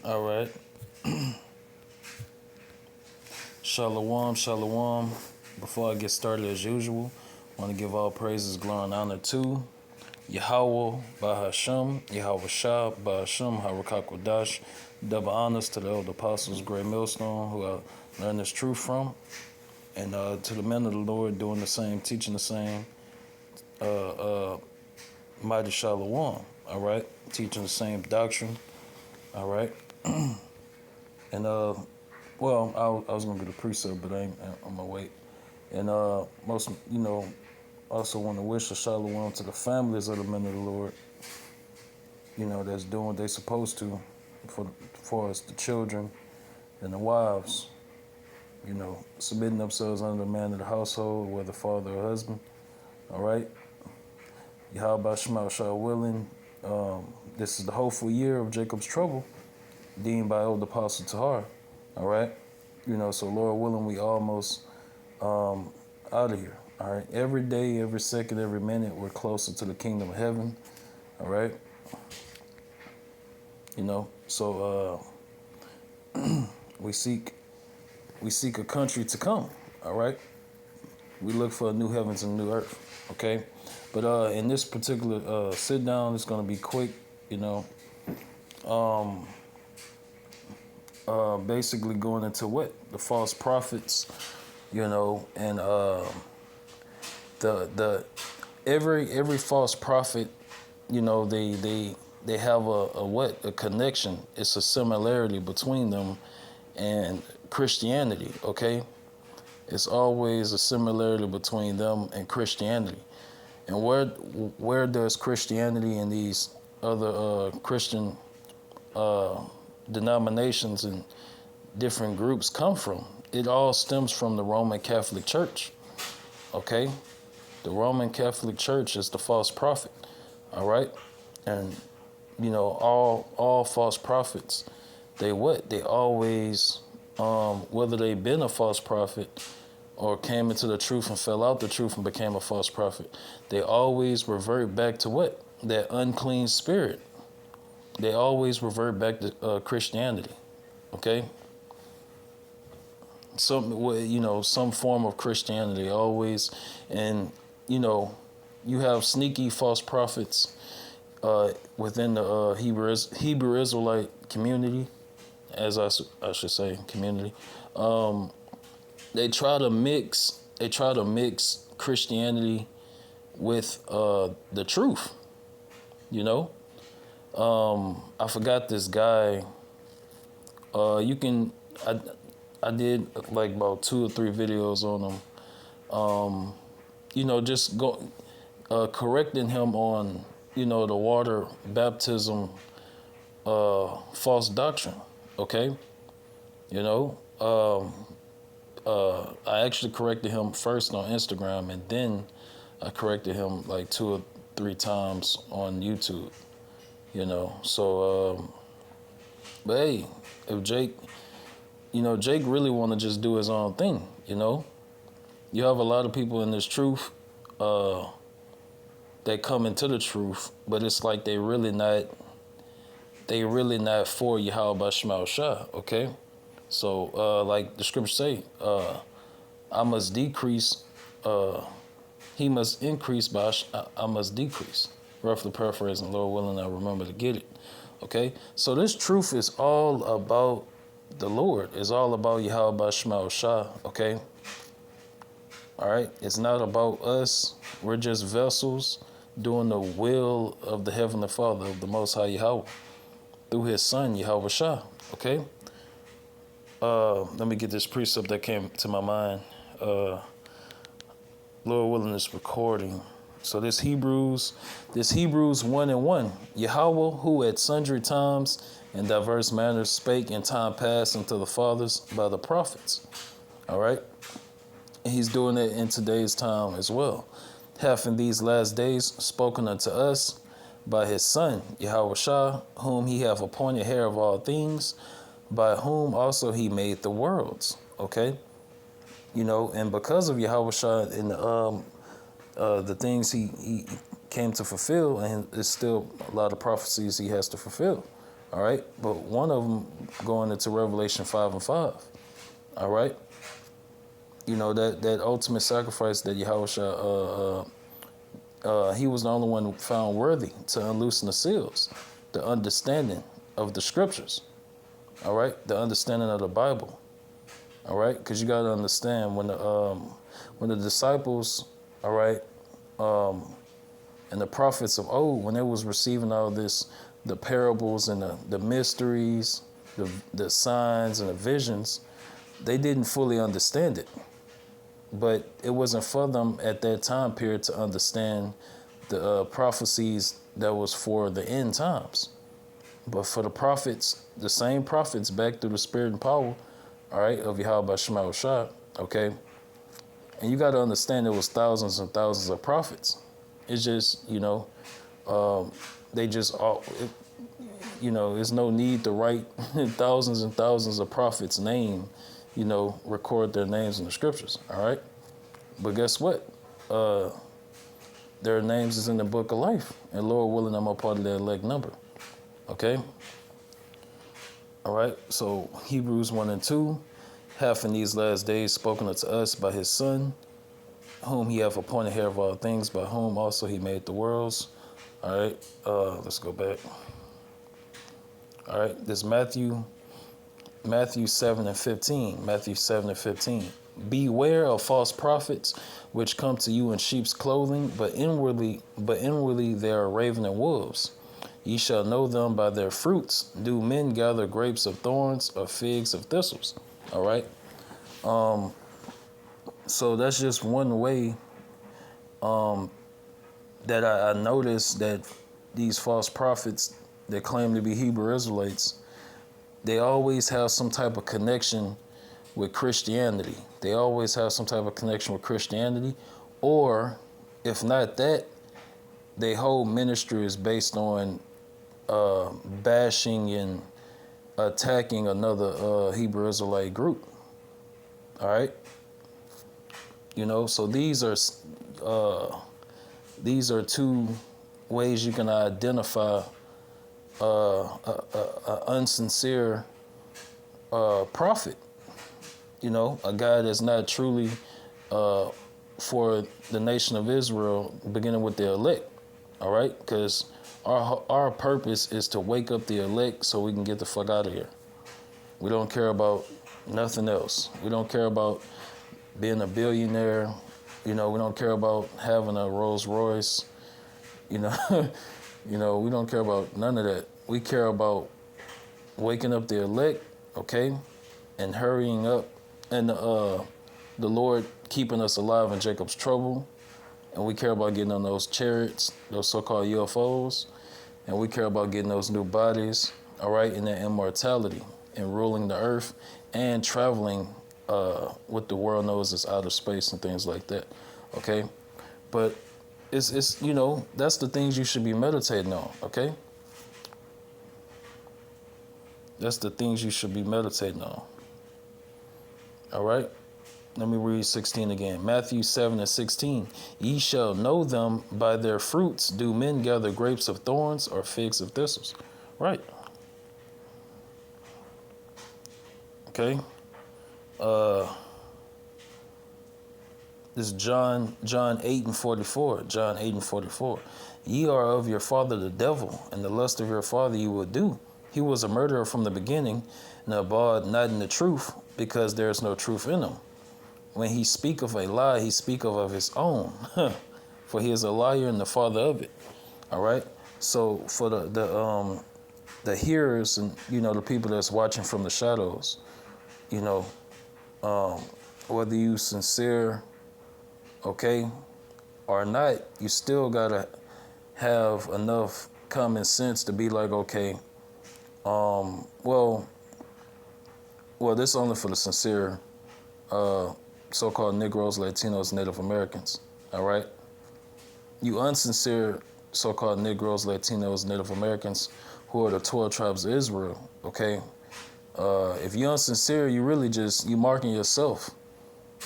All right. Shalom, shalom. Before I get started, as usual, I want to give all praises, glory, and honor to Yahweh, Bahasham, Yahweh Shah, Bahasham, Harakakwadash. Double honors to the elder apostles, Great Millstone, who I learned this truth from, and to the men of the Lord doing the same, teaching the same, uh, mighty Shalom. All right, teaching the same doctrine. All right, and well, I was gonna get a precept, but I'm gonna wait. And most, also want to wish a shalom to the families of the men of the Lord. That's doing what they're supposed to for us, the children and the wives. Submitting themselves under the man of the household, whether father or husband. All right. Yahweh Shema Shah willing. This is the hopeful year of Jacob's trouble, deemed by old Apostle Tahar. All right. So Lord willing, we almost out of here. All right. Every day, every second, every minute, we're closer to the kingdom of heaven. All right. So we seek a country to come. All right. We look for a new heavens and new earth. Okay. But in this particular sit down, it's gonna be quick. Basically going into what the false prophets. And the every false prophet, they have a connection. It's a similarity between them and Christianity. Okay, it's always a similarity between them and Christianity. And where does Christianity and these other Christian denominations and different groups come from? It all stems from the Roman Catholic Church. Okay, the Roman Catholic Church is the false prophet. All right, and all false prophets, they always, whether they've been a false prophet or came into the truth and fell out the truth and became a false prophet, they always revert back to what? That unclean spirit. They always revert back to Christianity. Okay, some form of Christianity always. And you have sneaky false prophets within the Hebrew Israelite community, as I should say, community. They try to mix Christianity with the truth. I forgot this guy. I did like about 2 or 3 videos on him. Just correcting him on the water baptism false doctrine. Okay, I actually corrected him first on Instagram, and then I corrected him like 2 or 3 times on YouTube. So but hey, if Jake really want to just do his own thing. You have a lot of people in this truth that come into the truth, but it's like they really not for Yahweh Shema Shah. Okay, so like the scriptures say, I must decrease, he must increase, but I must decrease. Roughly paraphrasing, Lord willing, I remember to get it. Okay, so this truth is all about the Lord. It's all about Yahweh Shema Shah. Okay, all right. It's not about us. We're just vessels doing the will of the Heavenly Father, of the Most High Yahweh, through His Son Yahweh Shah. Okay. Let me get this precept that came to my mind. Lord willing, this recording. So this Hebrews 1:1. Yahweh, who at sundry times in diverse manners spake in time past unto the fathers by the prophets. All right. And He's doing it in today's time as well. Hath in these last days spoken unto us by His Son, Yahweh Shah, whom He hath appointed heir of all things, by whom also He made the worlds. Okay. And because of Yahweh Shah and the things he came to fulfill, and there's still a lot of prophecies He has to fulfill. All right. But one of them going into Revelation 5 and 5. All right. You know, that ultimate sacrifice that Yahweh he was the only one found worthy to unloosen the seals, the understanding of the scriptures. All right. The understanding of the Bible. All right. Because you got to understand when the disciples, all right, and the prophets of old, when they was receiving all this, the parables and the mysteries, the signs and the visions, they didn't fully understand it. But it wasn't for them at that time period to understand the prophecies that was for the end times. But for the prophets, the same prophets back through the spirit and power, all right, of Yahweh Shema Shah, okay? And you got to understand there was thousands and thousands of prophets. It's just, they just all, there's no need to write thousands and thousands of prophets' name, record their names in the scriptures, all right? But guess what? Their names is in the book of life. And Lord willing, I'm a part of that elect number, okay? All right, so Hebrews 1 and 2, hath in these last days spoken unto us by his Son, whom he hath appointed heir of all things, by whom also he made the worlds. All right, let's go back. All right, this Matthew 7 and 15. Matthew 7 and 15. Beware of false prophets, which come to you in sheep's clothing, but inwardly they are ravening wolves. Ye shall know them by their fruits. Do men gather grapes of thorns or figs of thistles? All right. So that's just one way that I noticed that these false prophets that claim to be Hebrew Israelites, they always have some type of connection with Christianity. They always have some type of connection with Christianity. Or if not that, their whole ministry is based on bashing and attacking another Hebrew Israelite group. All right. So these are two ways you can identify a unsincere prophet. A guy that's not truly for the nation of Israel, beginning with the elect. All right, because our purpose is to wake up the elect so we can get the fuck out of here. We don't care about nothing else. We don't care about being a billionaire. We don't care about having a Rolls Royce. We don't care about none of that. We care about waking up the elect, okay, and hurrying up, and the Lord keeping us alive in Jacob's trouble. And we care about getting on those chariots, those so-called UFOs, and we care about getting those new bodies, all right, in that immortality, and ruling the earth and traveling what the world knows as outer space and things like that, okay? But it's that's the things you should be meditating on, okay? That's the things you should be meditating on, all right? Let me read 16 again. Matthew 7 and 16. Ye shall know them by their fruits. Do men gather grapes of thorns or figs of thistles? Right. Okay. This is John 8 and 44. John 8 and 44. Ye are of your father the devil, and the lust of your father you will do. He was a murderer from the beginning, and abode not in the truth, because there is no truth in him. When he speak of a lie, he speak of his own, for he is a liar and the father of it. All right. So for the hearers and the people that's watching from the shadows, whether you sincere, okay, or not, you still gotta have enough common sense to be like, okay, well, this is only for the sincere. So-called Negroes, Latinos, Native Americans, all right? You unsincere so-called Negroes, Latinos, Native Americans, who are the 12 tribes of Israel, okay? If you're unsincere, you really you marking yourself,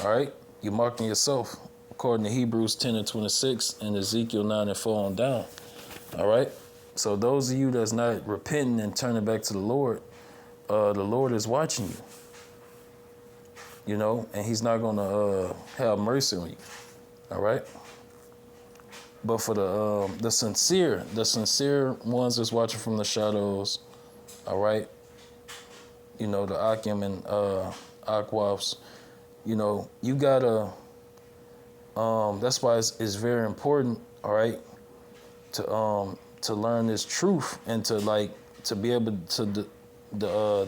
all right? You're marking yourself, according to Hebrews 10 and 26 and Ezekiel 9 and 4 on down, all right? So those of you that's not repenting and turning back to the Lord is watching you. You know, and He's not gonna have mercy on you. All right. But for the sincere ones that's watching from the shadows, all right. You know, the Akim and Aquafs, you know, you gotta. That's why it's very important, all right, to learn this truth and to be able to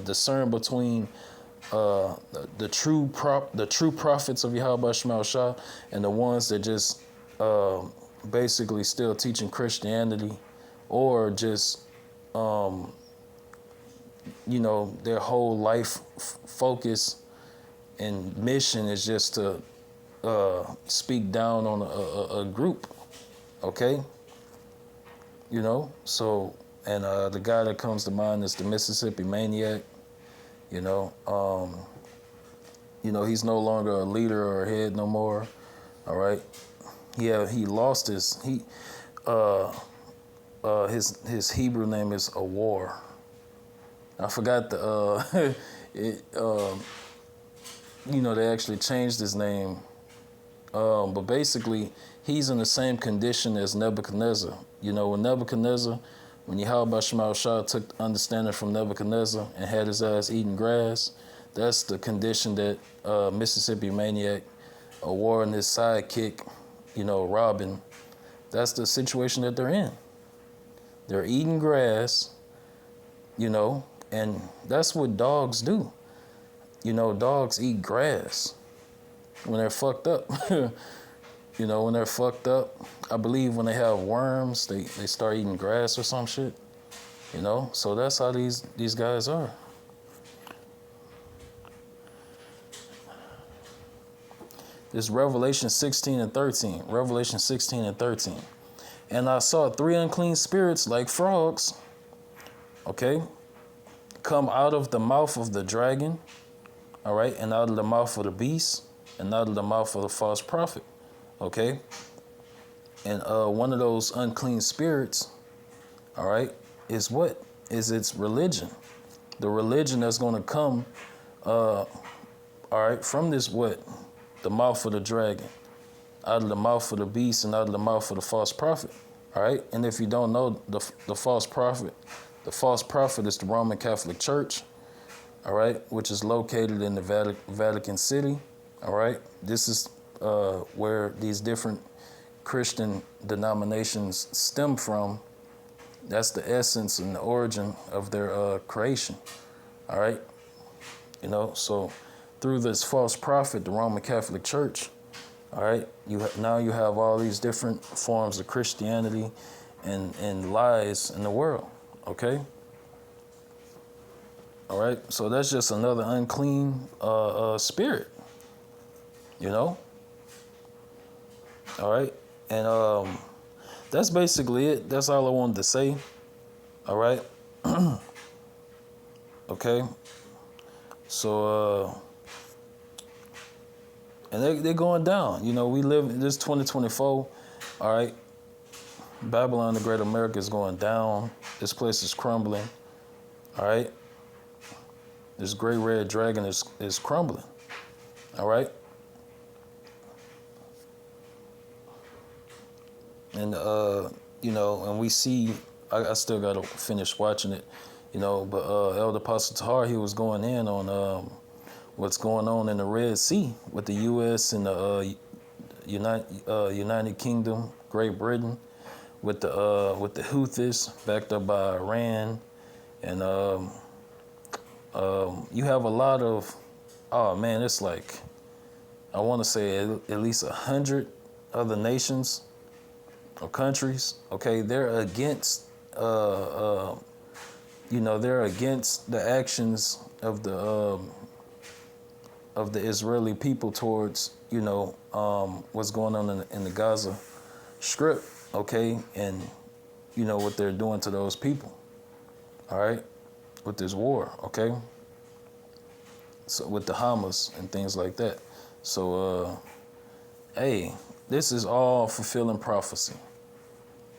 discern between the true prophets of Yahweh Shema Shah and the ones that just basically still teaching Christianity, or just you know, their whole life focus and mission is just to speak down on a group, okay? You know, so, and the guy that comes to mind is the Mississippi Maniac. You know, he's no longer a leader or a head no more. All right, yeah, he lost his Hebrew name is Awar. I forgot the you know, they actually changed his name. But basically, he's in the same condition as Nebuchadnezzar. You know, when Yahweh Shema Shah took understanding from Nebuchadnezzar and had his ass eating grass, that's the condition that Mississippi Maniac, Awar, and his sidekick, you know, Robin, that's the situation that they're in. They're eating grass, you know, and that's what dogs do. You know, dogs eat grass when they're fucked up. You know, when they're fucked up, I believe when they have worms, they start eating grass or some shit. You know, so that's how these guys are. This Revelation 16 and 13. Revelation 16 and 13. And I saw 3 unclean spirits like frogs, okay, come out of the mouth of the dragon, all right, and out of the mouth of the beast, and out of the mouth of the false prophet, okay? And one of those unclean spirits, all right, is what? Is its religion. The religion that's going to come, all right, from this what? The mouth of the dragon, out of the mouth of the beast, and out of the mouth of the false prophet, all right? And if you don't know the false prophet is the Roman Catholic Church, all right, which is located in the Vatican City, all right? This is where these different Christian denominations stem from. That's the essence and the origin of their creation, all right? You know, so through this false prophet, the Roman Catholic Church, all right, now you have all these different forms of Christianity and lies in the world, okay? All right, so that's just another unclean spirit, you know? All right, and that's basically it. That's all I wanted to say, all right? Okay, so, and they're going down. You know, we live in this 2024, all right? Babylon the Great America is going down. This place is crumbling, all right? This great red dragon is crumbling, all right? And, you know, and we see, I still got to finish watching it, you know, but Elder Apostle Tahar, he was going in on what's going on in the Red Sea with the U.S. and the United Kingdom, Great Britain, with the Houthis backed up by Iran. And you have a lot of, oh man, it's like, I want to say at least 100 other nations or countries, okay, they're against, you know, they're against the actions of the Israeli people towards, you know, what's going on in the Gaza Strip, okay, and, you know, what they're doing to those people, all right, with this war, okay, so with the Hamas and things like that. So, hey, this is all fulfilling prophecy.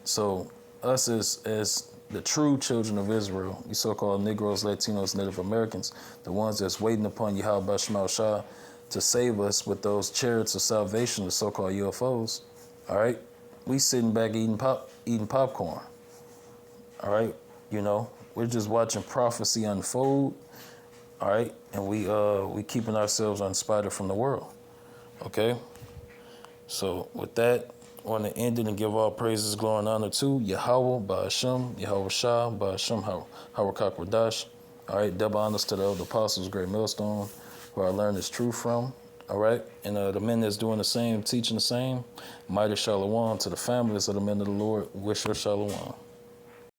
So us as the true children of Israel, you so-called Negroes, Latinos, Native Americans, the ones that's waiting upon Yahweh Shema Shah to save us with those chariots of salvation, the so-called UFOs. All right, we sitting back eating popcorn. All right, we're just watching prophecy unfold. All right, and we keeping ourselves unspotted from the world. Okay, so with that, I want to end it and give all praises, glory, and honor to Yahweh, Ba'ashem, Yahweh Shah, Ba'ashem, Harakak Radash. All right, double honors to the elder apostles, great millstone, where I learned this truth from. All right, and the men that's doing the same, teaching the same, mighty shalom to the families of the men of the Lord. Wish her shalom.